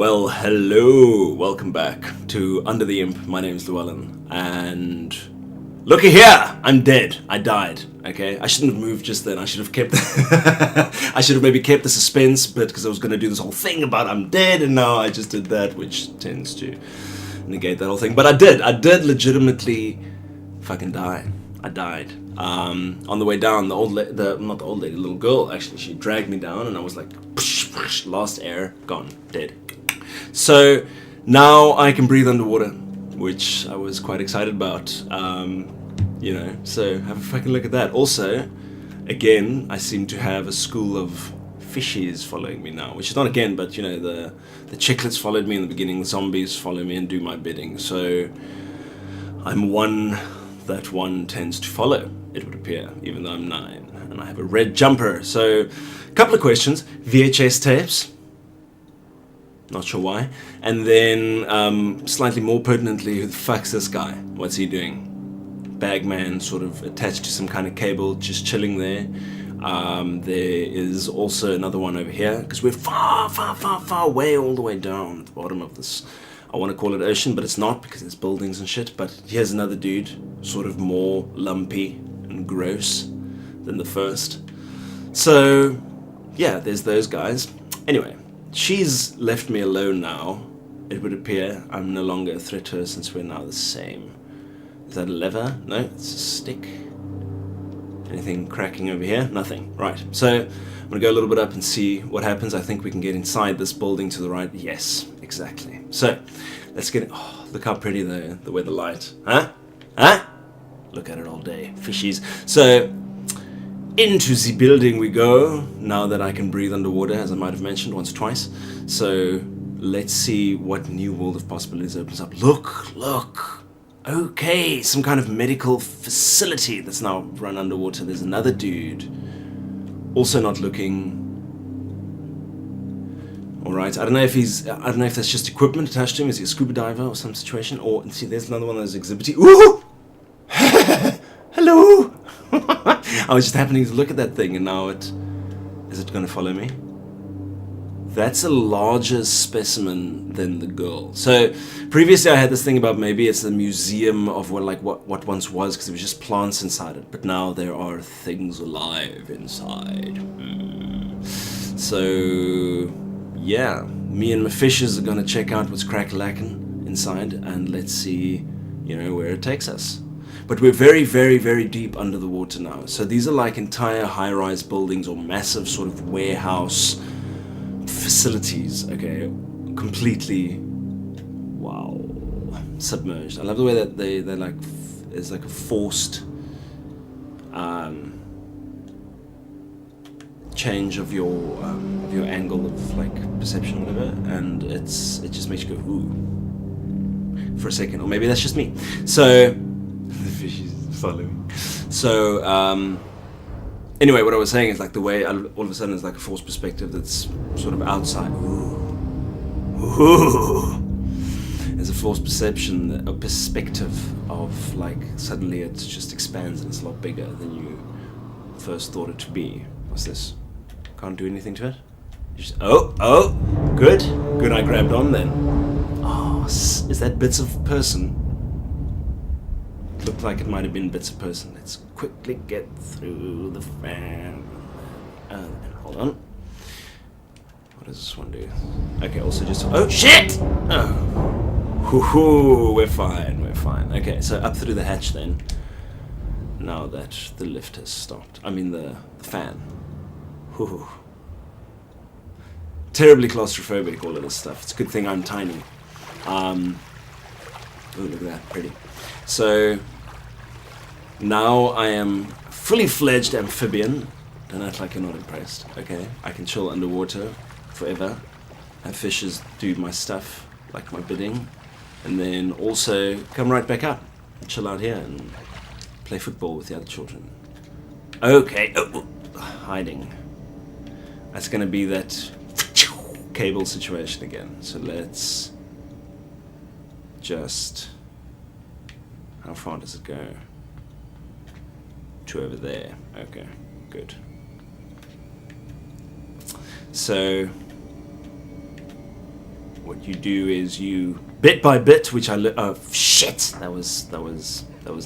Well, hello, welcome back to Under the Imp. My name's Llewellyn, and looky here, I'm dead. I died. Okay, I shouldn't have moved just then. I should have kept. I should have maybe kept the suspense, but because I was going to do this whole thing about I'm dead, and now I just did that, which tends to negate that whole thing. But I did legitimately fucking die. I died. On the way down, not the old lady, the little girl, actually, she dragged me down, and I was like, lost air, gone, dead. So now I can breathe underwater, which I was quite excited about. So have a fucking look at that. Also, again, I seem to have a school of fishies following me now, which is not again, but the chicklets followed me in the beginning, the zombies follow me and do my bidding. So I'm one that one tends to follow, it would appear, even though I'm 9 and I have a red jumper. So a couple of questions. VHS tapes, not sure why, and then slightly more pertinently, who the fuck's this guy? What's he doing? Bagman, sort of attached to some kind of cable, just chilling there. There is also another one over here, because we're far way all the way down at the bottom of this, I want to call it ocean, but it's not, because there's buildings and shit. But here's another dude, sort of more lumpy and gross than the first. So yeah, there's those guys. Anyway, she's left me alone now. It would appear I'm no longer a threat to her, since we're now the same. Is that a lever? No, it's a stick. Anything cracking over here? Nothing. Right, so I'm gonna go a little bit up and see what happens. I think we can get inside this building to the right. Yes, exactly. So let's get it. Oh, look how pretty the way the light. Huh? Look at it all day. Fishies. So into the building we go, now that I can breathe underwater, as I might have mentioned once or twice. So let's see what new world of possibilities opens up. Look. Okay, some kind of medical facility that's now run underwater. There's another dude, also not looking all right. I don't know if that's just equipment attached to him. Is he a scuba diver or some situation? Or see, there's another one of those exhibity. Ooh, hello. I was just happening to look at that thing, and now is it going to follow me? That's a larger specimen than the girl. So previously I had this thing about maybe it's a museum of what once was, because there was just plants inside it, but now there are things alive inside. So yeah, me and my fishes are gonna check out what's crack-lacking inside, and let's see where it takes us. But we're very, very, very deep under the water now. So these are like entire high-rise buildings or massive sort of warehouse facilities, okay, completely, wow, submerged. I love the way that they're like, it's like a forced change of your angle of like perception or whatever, and it just makes you go ooh for a second, or maybe that's just me. So the fish is following. So anyway, what I was saying is like the way all of a sudden it's like a forced perspective that's sort of outside. Ooh. There's a forced perception, a perspective of like suddenly it just expands and it's a lot bigger than you first thought it to be. What's this? Can't do anything to it? Oh, good. I grabbed on then. Oh, is that bits of person? Looked like it might have been bits of person. Let's quickly get through the fan. And hold on. What does this one do? Okay, also just... Oh, shit! Oh. Hoo-hoo, we're fine. Okay, so up through the hatch then. Now that the lift has stopped. I mean the fan. Hoo-hoo. Terribly claustrophobic, all of this stuff. It's a good thing I'm tiny. Oh, look at that, pretty. So now I am fully fledged amphibian. Don't act like you're not impressed, okay? I can chill underwater forever, have fishes do my stuff, like my bidding, and then also come right back up and chill out here and play football with the other children. Okay, hiding. That's gonna be that cable situation again. So let's just... How far does it go? To over there. Okay, good. So we're what you do is you bit by bit, which oh shit, that was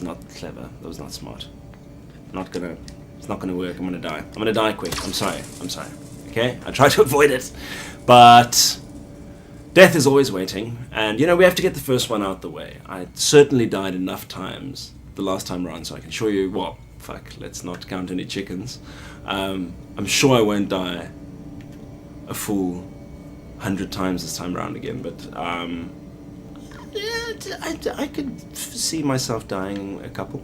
not clever. That was not smart. It's not gonna work. I'm gonna die. I'm gonna die quick. I'm sorry. Okay, I try to avoid it, but death is always waiting, and you know, we have to get the first one out the way. I certainly died enough times the last time around, so I can show you. Well, fuck, let's not count any chickens. I'm sure I won't die a full 100 times this time around again, but yeah, I could see myself dying a couple.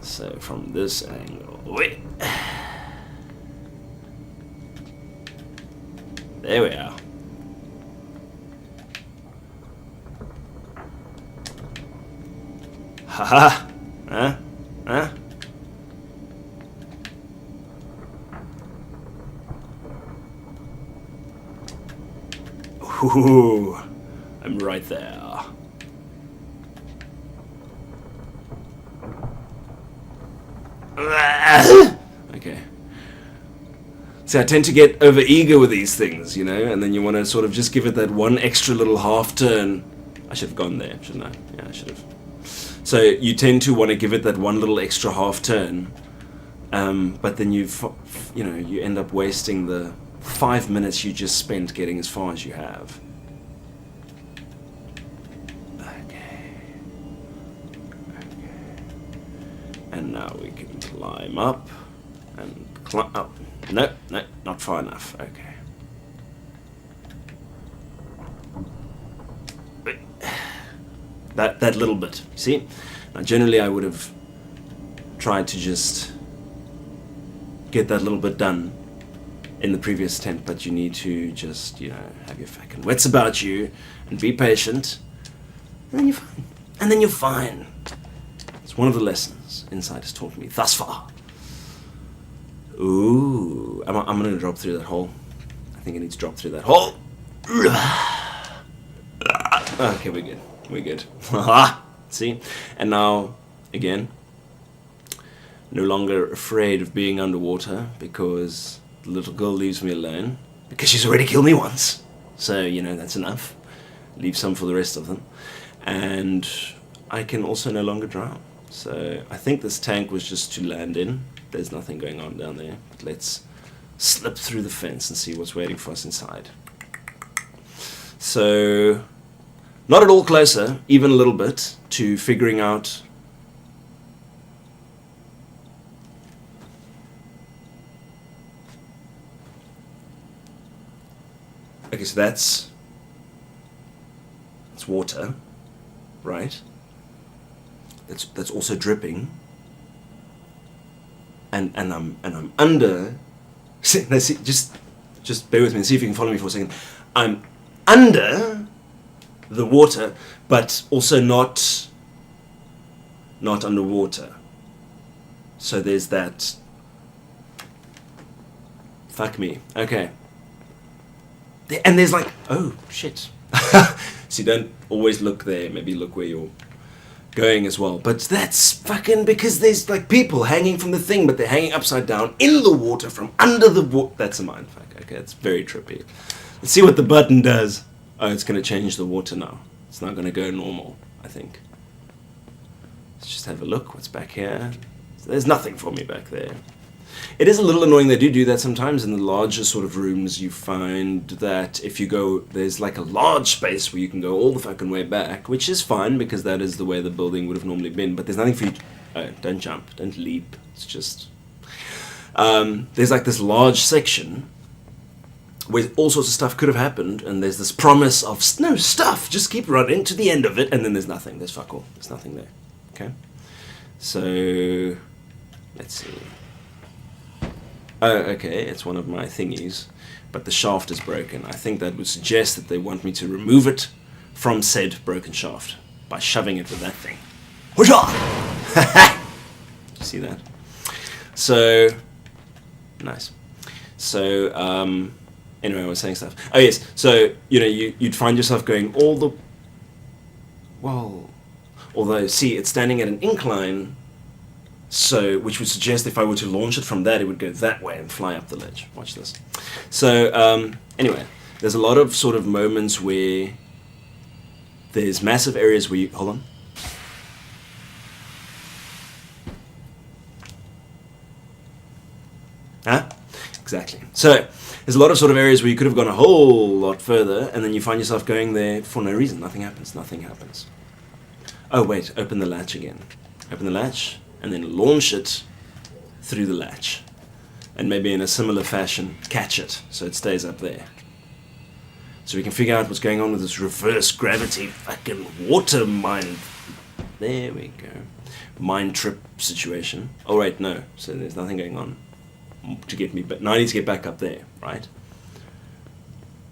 So from this angle, wait. There we are. Haha! Huh? Huh? Ooh, I'm right there. Okay. See, I tend to get over eager with these things, you know, and then you want to sort of just give it that one extra little half turn. I should have gone there, shouldn't I? Yeah, I should have. So you tend to want to give it that one little extra half turn, but then you end up wasting the 5 minutes you just spent getting as far as you have. Okay. And now we can climb up and climb up. No, not far enough. Okay. That little bit, you see? Now generally I would have tried to just get that little bit done in the previous attempt, but you need to just, you know, have your fucking wits about you and be patient, and then you're fine. And then you're fine. It's one of the lessons Insight has taught me thus far. Ooh, I'm gonna drop through that hole. I think I need to drop through that hole. Okay, we're good. We're good. See? And now, again, no longer afraid of being underwater because the little girl leaves me alone because she's already killed me once. So, you know, that's enough. Leave some for the rest of them. And I can also no longer drown. So I think this tank was just to land in. There's nothing going on down there. But let's slip through the fence and see what's waiting for us inside. So, not at all closer, even a little bit, to figuring out okay, so that's water, right? That's also dripping, and I'm under. Let's see, just bear with me and see if you can follow me for a second. I'm under the water, but also not underwater. So there's that. Fuck me. Okay. And there's like, oh shit. So you don't always look there. Maybe look where you're going as well. But that's fucking because there's like people hanging from the thing, but they're hanging upside down in the water from under the water. That's a mindfuck. Okay, it's very trippy. Let's see what the button does. Oh, it's going to change the water now. It's not going to go normal, I think. Let's just have a look. What's back here? So there's nothing for me back there. It is a little annoying. They do that sometimes in the larger sort of rooms. You find that if you go, there's like a large space where you can go all the fucking way back, which is fine because that is the way the building would have normally been. But there's nothing for you to... Oh, don't jump. Don't leap. It's just... there's like this large section where all sorts of stuff could have happened, and there's this promise of no stuff, just keep running to the end of it, and then there's nothing. There's fuck all. There's nothing there. Okay? So, let's see. Oh, okay, it's one of my thingies, but the shaft is broken. I think that would suggest that they want me to remove it from said broken shaft by shoving it with that thing. See that? So, nice. So, anyway, I was saying stuff. Oh yes, so, you know, you'd find yourself going all the... Well, although, see, it's standing at an incline, so, which would suggest if I were to launch it from that, it would go that way and fly up the ledge. Watch this. So, anyway, there's a lot of sort of moments where there's massive areas where you... Hold on. Huh? Exactly. So, there's a lot of sort of areas where you could have gone a whole lot further, and then you find yourself going there for no reason. Nothing happens. Nothing happens. Oh, wait. Open the latch again. Open the latch, and then launch it through the latch. And maybe in a similar fashion, catch it, so it stays up there. So we can figure out what's going on with this reverse gravity fucking water mine. There we go. Mind trip situation. Oh, wait, no. So there's nothing going on to get me back. Now I need to get back up there, right?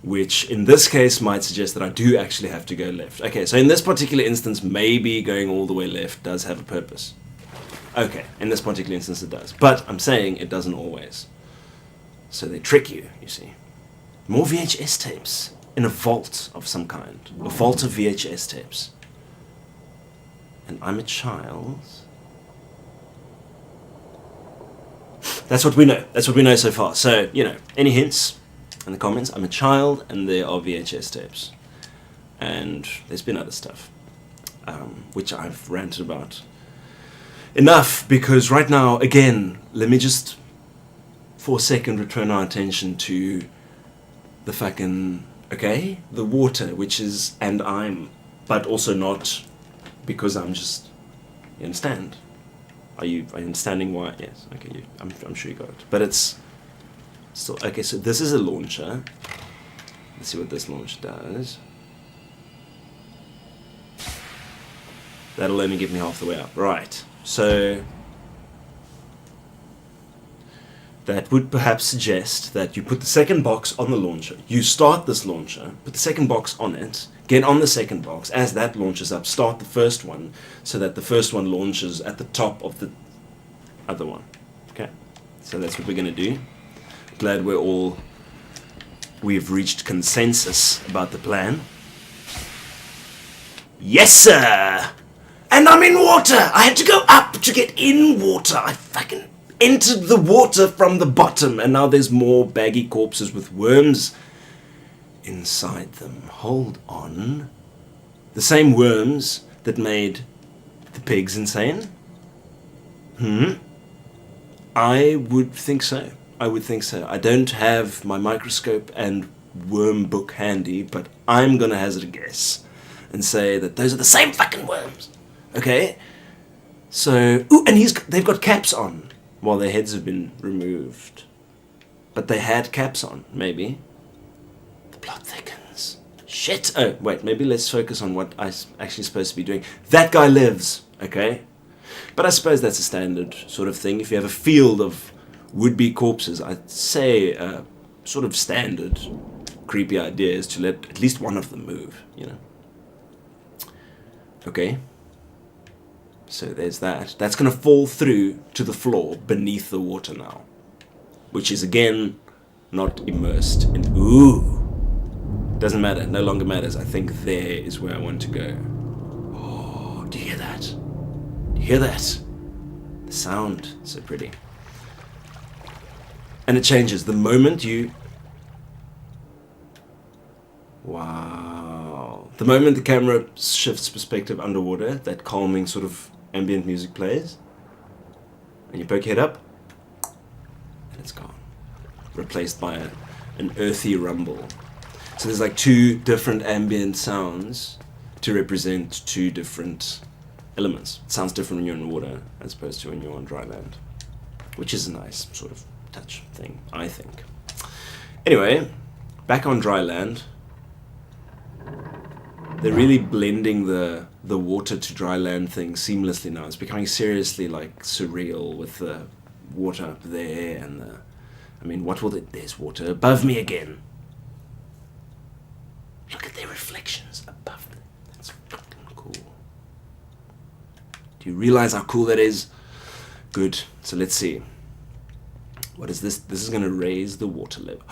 Which in this case might suggest that I do actually have to go left. Okay, so in this particular instance, maybe going all the way left does have a purpose. Okay, in this particular instance it does. But I'm saying it doesn't always. So they trick you, you see. More VHS tapes in a vault of some kind. A vault of VHS tapes. And I'm a child. That's what we know. That's what we know so far. So, you know, any hints in the comments? I'm a child and there are VHS tapes. And there's been other stuff, which I've ranted about enough, because right now, again, let me just for a second return our attention to the fucking, okay, the water, which is, and I'm, but also not because I'm just, you understand? Are you understanding why? Yes, okay, I'm sure you got it. But it's still, okay, so this is a launcher. Let's see what this launcher does. That'll only get me half the way up. Right, so that would perhaps suggest that you put the second box on the launcher. You start this launcher, put the second box on it, get on the second box. As that launches up, start the first one so that the first one launches at the top of the other one. Okay, so that's what we're going to do. Glad we've reached consensus about the plan. Yes, sir! And I'm in water! I had to go up to get in water. I fucking entered the water from the bottom, and now there's more baggy corpses with worms inside them. Hold on. The same worms that made the pigs insane? I would think so. I would think so. I don't have my microscope and worm book handy, but I'm gonna hazard a guess and say that those are the same fucking worms. Okay? So, ooh, and they've got caps on while their heads have been removed. But they had caps on, maybe. The plot thickens. Shit! Oh, wait, maybe let's focus on what I'm actually supposed to be doing. That guy lives, okay? But I suppose that's a standard sort of thing. If you have a field of would-be corpses, I'd say sort of standard creepy idea is to let at least one of them move, you know? Okay. So there's that. That's going to fall through to the floor beneath the water now. Which is, again, not immersed in... Ooh! Doesn't matter. No longer matters. I think there is where I want to go. Oh, do you hear that? Do you hear that? The sound. So pretty. And it changes. The moment you... Wow. The moment the camera shifts perspective underwater, that calming sort of ambient music plays, and you poke your head up, and it's gone. Replaced by an earthy rumble. So there's like two different ambient sounds to represent two different elements. It sounds different when you're in water as opposed to when you're on dry land, which is a nice sort of touch thing, I think. Anyway, back on dry land, they're really blending the water to dry land thing seamlessly now. It's becoming seriously like surreal with the water up there and the... I mean, what will it... There's water above me again. Look at their reflections above me. That's fucking cool. Do you realize how cool that is? Good. So let's see. What is this? This is going to raise the water level.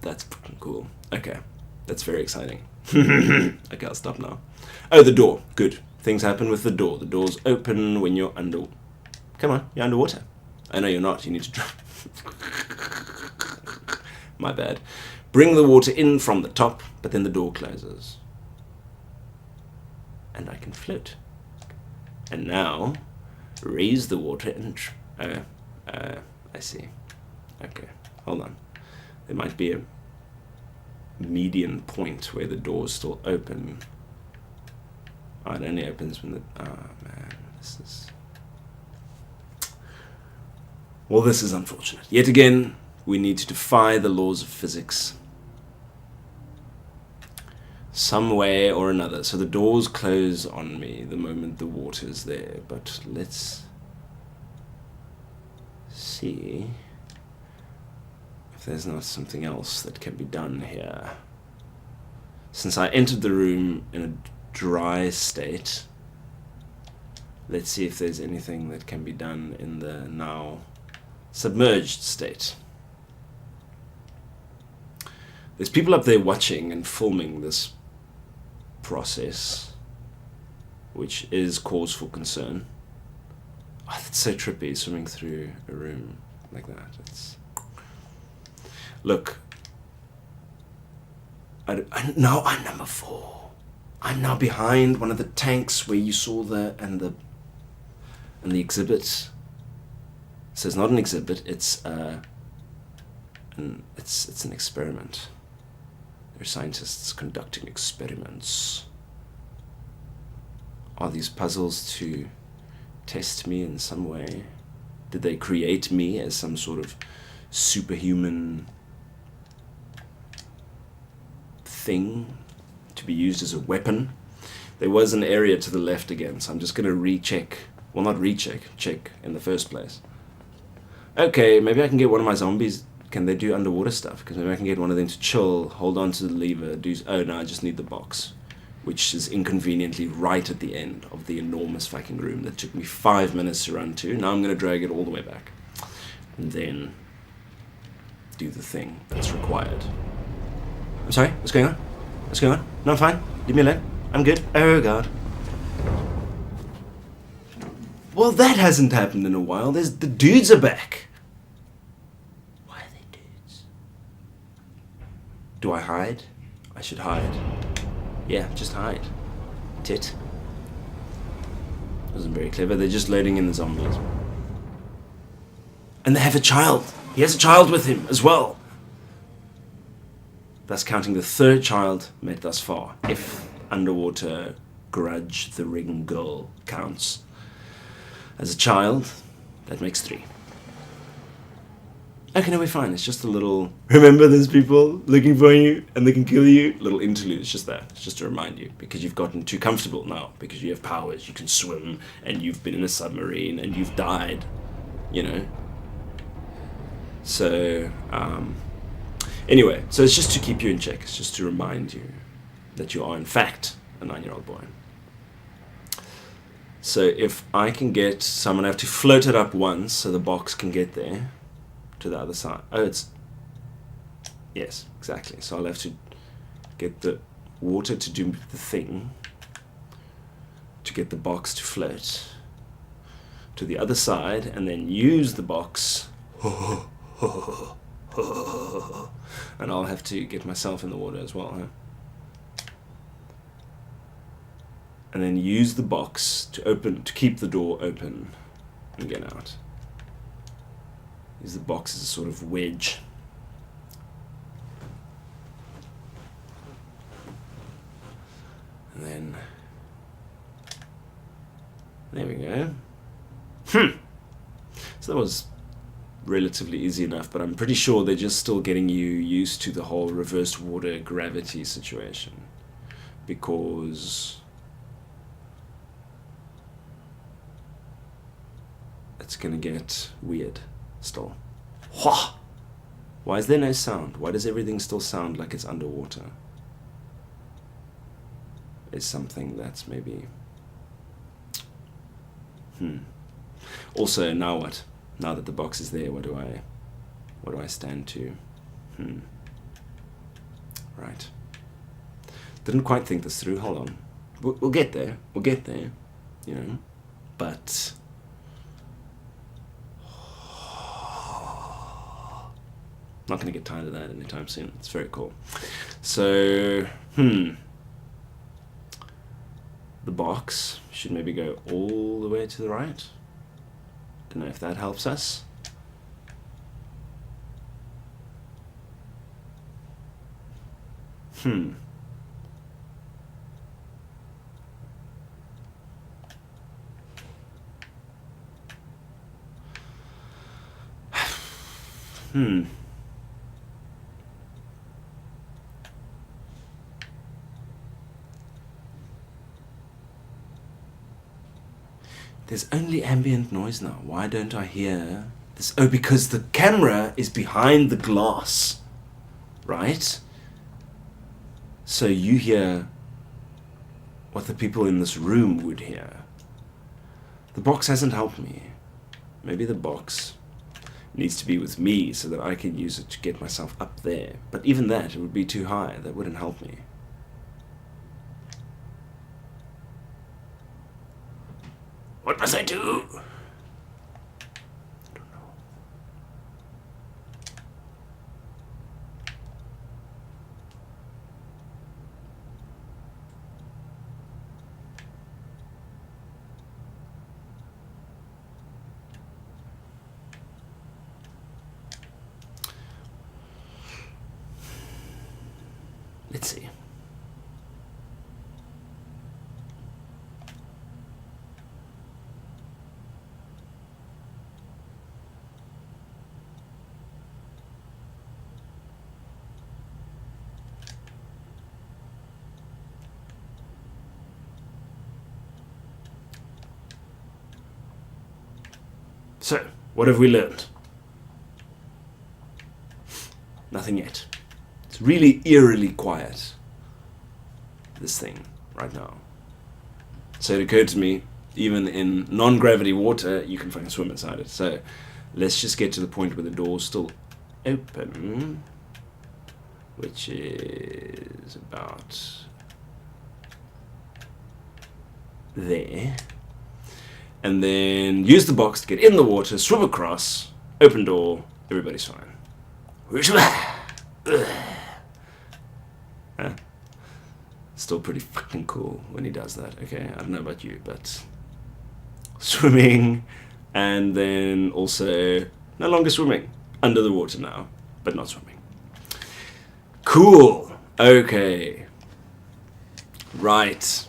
That's fucking cool. Okay. That's very exciting. Okay, I'll stop now. Oh, the door. Good. things happen with the door. The door's open when you're under... Come on, you're underwater. Oh, no, you're not. You need to drop. My bad. Bring the water in from the top, but then the door closes. And I can float. And now, raise the water and... I see. Okay, hold on. There might be a median point where the door is still open. Oh, it only opens when the... Oh, man, this is... Well, this is unfortunate. Yet again, we need to defy the laws of physics. Some way or another. So the doors close on me the moment the water is there. But let's see if there's not something else that can be done here. Since I entered the room in a dry state, let's see if there's anything that can be done in the now submerged state. There's people up there watching and filming this process, which is cause for concern. Oh, that's so trippy, swimming through a room like that. Look, now I'm number 4. I'm now behind one of the tanks where you saw the exhibit. So it's not an exhibit, it's an experiment. There are scientists conducting experiments. Are these puzzles to test me in some way? Did they create me as some sort of superhuman thing to be used as a weapon? There was an area to the left again, so I'm just going to recheck. Well, not recheck, check in the first place. Okay, maybe I can get one of my zombies. Can they do underwater stuff? Because maybe I can get one of them to chill, hold on to the lever, do... Oh, no, I just need the box, which is inconveniently right at the end of the enormous fucking room that took me 5 minutes to run to. Now I'm going to drag it all the way back. And then do the thing that's required. I'm sorry? What's going on? What's going on? No, I'm fine. Leave me alone. I'm good. Oh, God. Well, that hasn't happened in a while. The dudes are back. Why are they dudes? Do I hide? I should hide. Yeah, just hide. Tit. Wasn't very clever. They're just loading in the zombies. And they have a child. He has a child with him as well. Thus counting the 3rd child met thus far. If underwater Grudge the Ring Girl counts as a child, that makes 3. Okay, no, we're fine. It's just a little... Remember, there's people looking for you and they can kill you. Little interlude. It's just that. It's just to remind you. Because you've gotten too comfortable now. Because you have powers. You can swim. And you've been in a submarine. And you've died. You know? So, anyway. So it's just to keep you in check. It's just to remind you that you are, in fact, a 9-year-old boy. So if I can get... So I'm going to have to float it up once so the box can get there. To the other side. Oh, it's... Yes, exactly. So I'll have to get the water to do the thing. To get the box to float. To the other side. And then use the box. And I'll have to get myself in the water as well, huh? And then use the box to open, to keep the door open and get out. Use the box as a sort of wedge. And then there we go. So that was relatively easy enough, but I'm pretty sure they're just still getting you used to the whole reversed water gravity situation. Because it's gonna get weird still. Why is there no sound? Why does everything still sound like it's underwater? Is something that's maybe... Also, now what? Now that the box is there, what do I stand to? Right. Didn't quite think this through. Hold on. We'll get there. We'll get there. You know. But not going to get tired of that anytime soon. It's very cool. So, the box should maybe go all the way to the right. Don't know if that helps us. There's only ambient noise now. Why don't I hear this? Oh, because the camera is behind the glass, right? So you hear what the people in this room would hear. The box hasn't helped me. Maybe the box needs to be with me so that I can use it to get myself up there. But even that, it would be too high. That wouldn't help me. What must I do? I don't know. Let's see. So, what have we learned? Nothing yet. It's really eerily quiet, this thing, right now. So it occurred to me, even in non-gravity water, you can fucking swim inside it. So, let's just get to the point where the door's still open, which is about there. And then use the box to get in the water, swim across, open door, everybody's fine. Huh? Still pretty fucking cool when he does that. Okay, I don't know about you, but swimming, and then also no longer swimming. Under the water now, but not swimming. Cool. Okay. Right.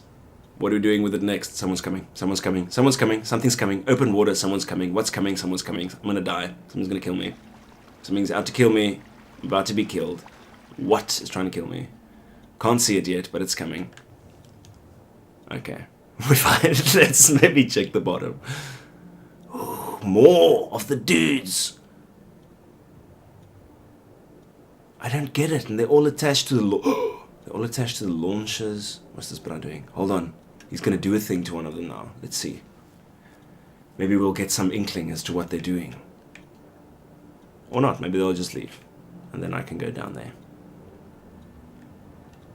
What are we doing with it next? Someone's coming. Someone's coming. Someone's coming. Something's coming. Open water. Someone's coming. What's coming? Someone's coming. I'm gonna die. Someone's gonna kill me. Something's out to kill me. I'm about to be killed. What is trying to kill me? Can't see it yet, but it's coming. Okay. We're fine. Let's maybe check the bottom. Ooh, more of the dudes. I don't get it. And they're all attached to the they're all attached to the launchers. What's this bro doing? Hold on. He's going to do a thing to one of them now. Let's see. Maybe we'll get some inkling as to what they're doing. Or not. Maybe they'll just leave. And then I can go down there.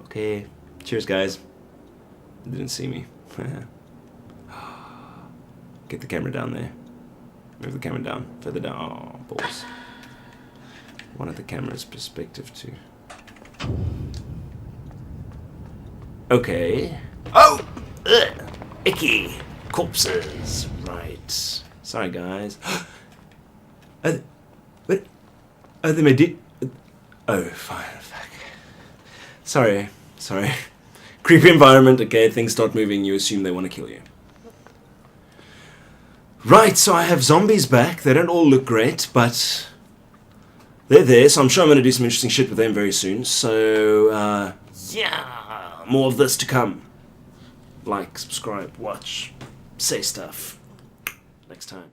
Okay. Cheers, guys. They didn't see me. Get the camera down there. Move the camera down. Further down. Oh, balls. Wanted the camera's perspective too. Okay. Oh! Ugh. Icky. Corpses. Right. Sorry, guys. What? Oh, they made it. Oh, fine. Fuck. Sorry. Creepy environment. Okay, things start moving. You assume they want to kill you. Right, so I have zombies back. They don't all look great, but they're there. So I'm sure I'm going to do some interesting shit with them very soon. So, yeah. More of this to come. Like, subscribe, watch, say stuff. Next time.